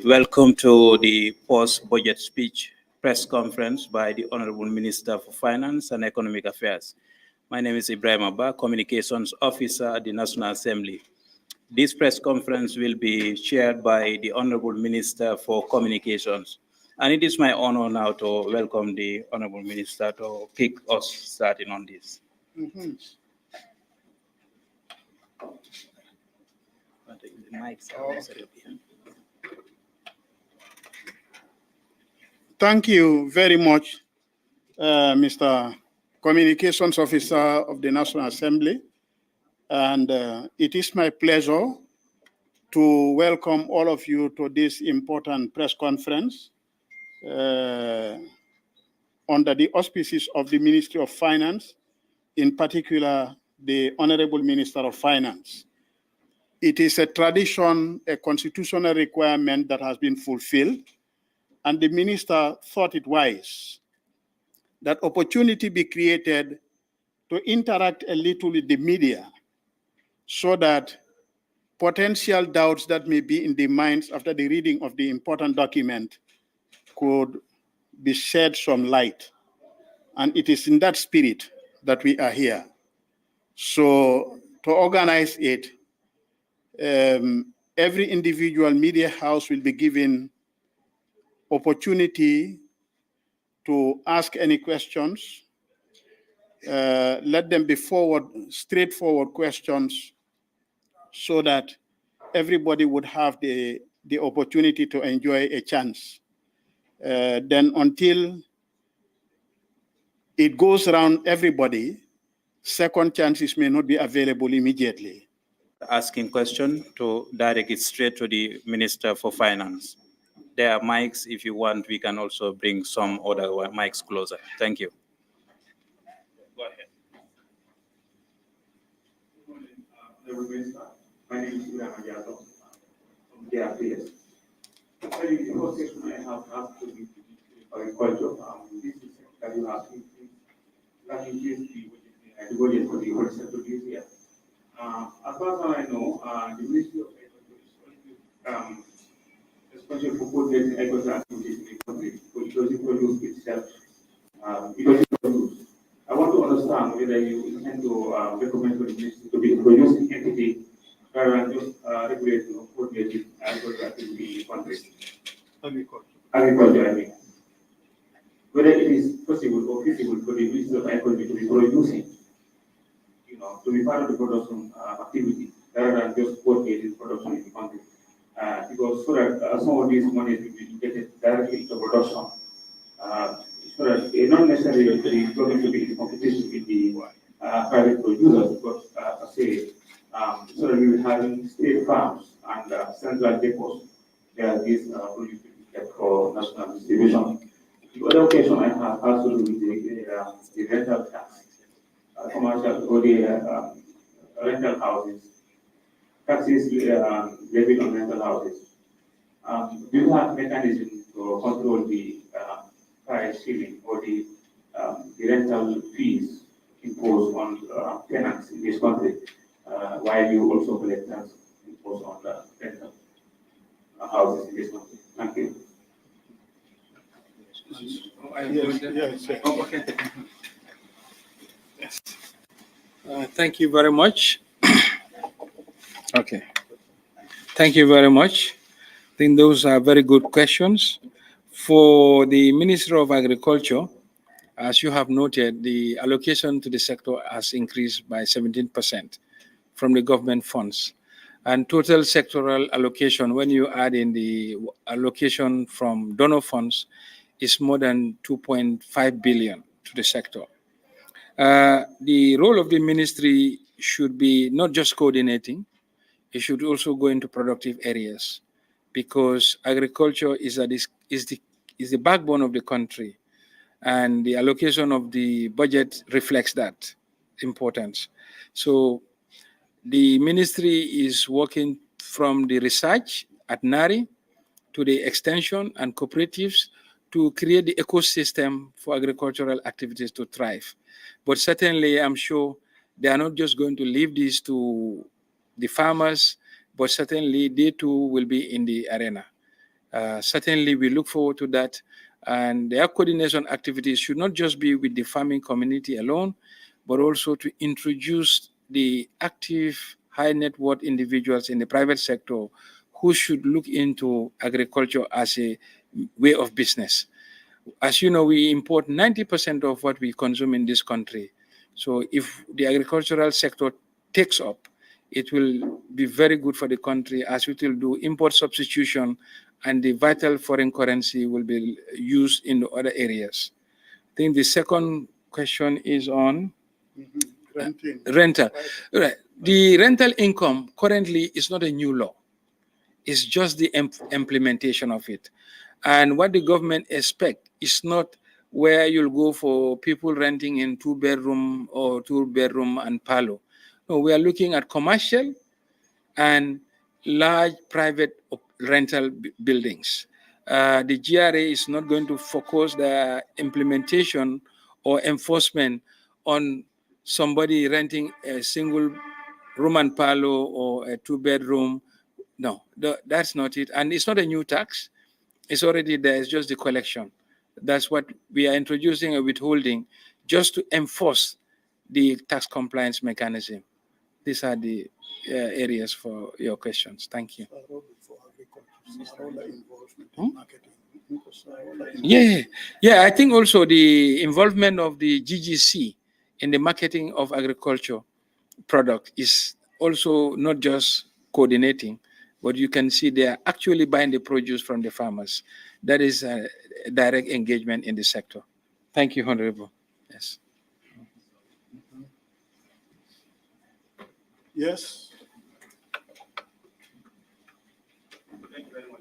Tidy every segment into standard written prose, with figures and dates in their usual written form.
Welcome to the post-budget speech press conference by the Honorable Minister for Finance and Economic Affairs. My name is Ibrahim Abba, Communications Officer at the National Assembly. This press conference will be chaired by the Honorable Minister for Communications. And it is my honor now to welcome the Honorable Minister to kick us starting on this. Mm-hmm. Thank you very much, Mr. Communications Officer of the National Assembly. And it is my pleasure to welcome all of you to this important press conference under the auspices of the Ministry of Finance, in particular, the Honorable Minister of Finance. It is a tradition, a constitutional requirement that has been fulfilled, and the minister thought it wise that opportunity be created to interact a little with the media so that potential doubts that may be in the minds after the reading of the important document could be shed some light. And it is in that spirit that we are here. So to organize it, every individual media house will be given opportunity to ask any questions. Let them be straightforward questions so that everybody would have the opportunity to enjoy a chance. Then until it goes around everybody, second chances may not be available immediately. Asking question to direct it straight to the Minister for Finance. There are mics. If you want, we can also bring some other mics closer. Thank you. Go ahead. My name is Ibrahim Ajato from the affairs. The first question I have asked to the agriculture. This is that you have that increase the budget for the whole sector this year. As far as I know, the Ministry of Agriculture is responsible for coordinating agricultural activities in the country, but it doesn't produce itself. It doesn't produce. I want to understand whether you intend to recommend for the ministry to be a producing entity rather than just regulating or coordinating agricultural activity in the country. Agriculture, I mean. Whether it is possible or feasible for the Ministry of Agriculture to be producing, to be part of the production activity rather than just coordinating production in the country. Because so that some of these monies will be injected directly into production. So that not necessarily going to be in competition with the private producers, but I say, so that we will have state farms and central depots where these produce will be kept for national distribution. The other question I have has to do with the rental tax, commercial or the rental houses, taxes levied on rental houses. Do you have mechanism to control the price ceiling or the rental fees imposed on tenants in this country, while you also collect tax imposed on the rental houses in this country? Thank you. Thank you very much. Okay. Thank you very much. I think those are very good questions. For the Ministry of Agriculture, as you have noted, the allocation to the sector has increased by 17% from the government funds. And total sectoral allocation, when you add in the allocation from donor funds, is more than 2.5 billion to the sector. The role of the ministry should be not just coordinating, it should also go into productive areas, because agriculture is the backbone of the country, and the allocation of the budget reflects that importance. So the ministry is working from the research at NARI to the extension and cooperatives to create the ecosystem for agricultural activities to thrive. But certainly, I'm sure they are not just going to leave this to the farmers, but certainly they too will be in the arena. Certainly, we look forward to that. And their coordination activities should not just be with the farming community alone, but also to introduce the active, high net worth individuals in the private sector who should look into agriculture as a way of business. As you know, we import 90% of what we consume in this country. So if the agricultural sector takes up, it will be very good for the country, as it will do import substitution, and the vital foreign currency will be used in the other areas. I think the second question is on rental. Right. The rental income currently is not a new law. It's just the implementation of it. And what the government expect is not where you'll go for people renting in 2-bedroom or 2-bedroom and parlor. No, we are looking at commercial and large private rental buildings. The GRA is not going to focus the implementation or enforcement on somebody renting a single room and parlor or a 2-bedroom. No, that's not it. And it's not a new tax. It's already there. It's just the collection. That's what we are introducing, a withholding, just to enforce the tax compliance mechanism. These are the areas for your questions. Thank you. Yeah. I think also the involvement of the GGC in the marketing of agriculture product is also not just coordinating, but you can see they are actually buying the produce from the farmers. That is a direct engagement in the sector. Thank you, Honorable. Yes. Yes. Thank you very much.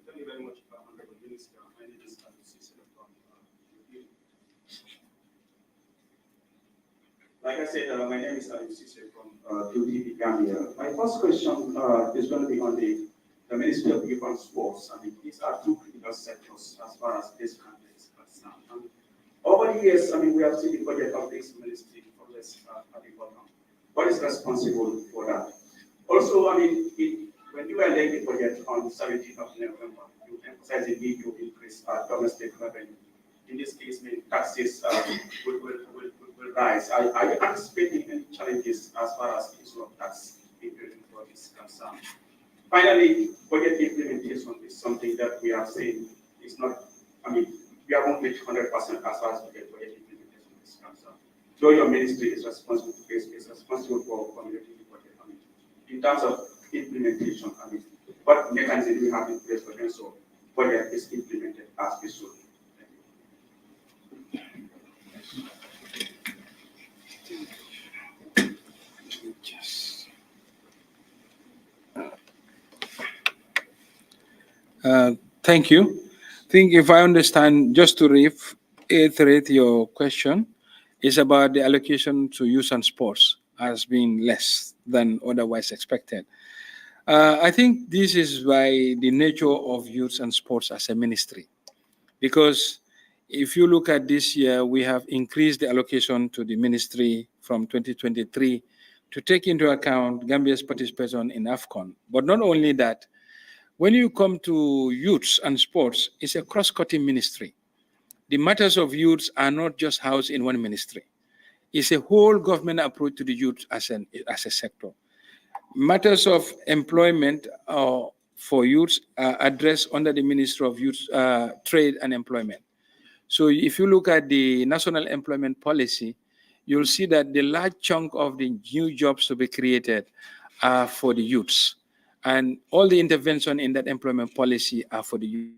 Thank you very much, Honorable Minister. My name is Allocation from Like I said, my name is Allocation from QTV Gambia. My first question is going to be on the Ministry of Youth and Sports. I mean, these are two critical sectors as far as this country is concerned. Over the years, I mean, we have seen the budget of this ministry for less at the bottom. What is responsible for that? Also, I mean, when you were laying the budget on 17th of November, you emphasized the need to increase domestic revenue. In this case, I mean, taxes will rise. Are you anticipating any challenges as far as the issue of tax increase is concerned? Finally, budget implementation is something that we are saying is not, I mean, we haven't reached 100% as far as budget implementation is concerned. Though your ministry is responsible for community budget, I mean, in terms of implementation, I mean, what mechanism do we have in place for them so budget is implemented as we should? Thank you. I think if I understand, just to reiterate your question, is about the allocation to youth and sports has been less than otherwise expected. I think this is by the nature of youth and sports as a ministry, because if you look at this year, we have increased the allocation to the ministry from 2023 to take into account Gambia's participation in AFCON. But not only that, when you come to youths and sports, it's a cross-cutting ministry. The matters of youths are not just housed in one ministry. It's a whole government approach to the youth as a sector. Matters of employment for youths are addressed under the Ministry of Youth, Trade and Employment. So if you look at the National Employment Policy, you'll see that the large chunk of the new jobs to be created are for the youths. And all the intervention in that employment policy are for the youth.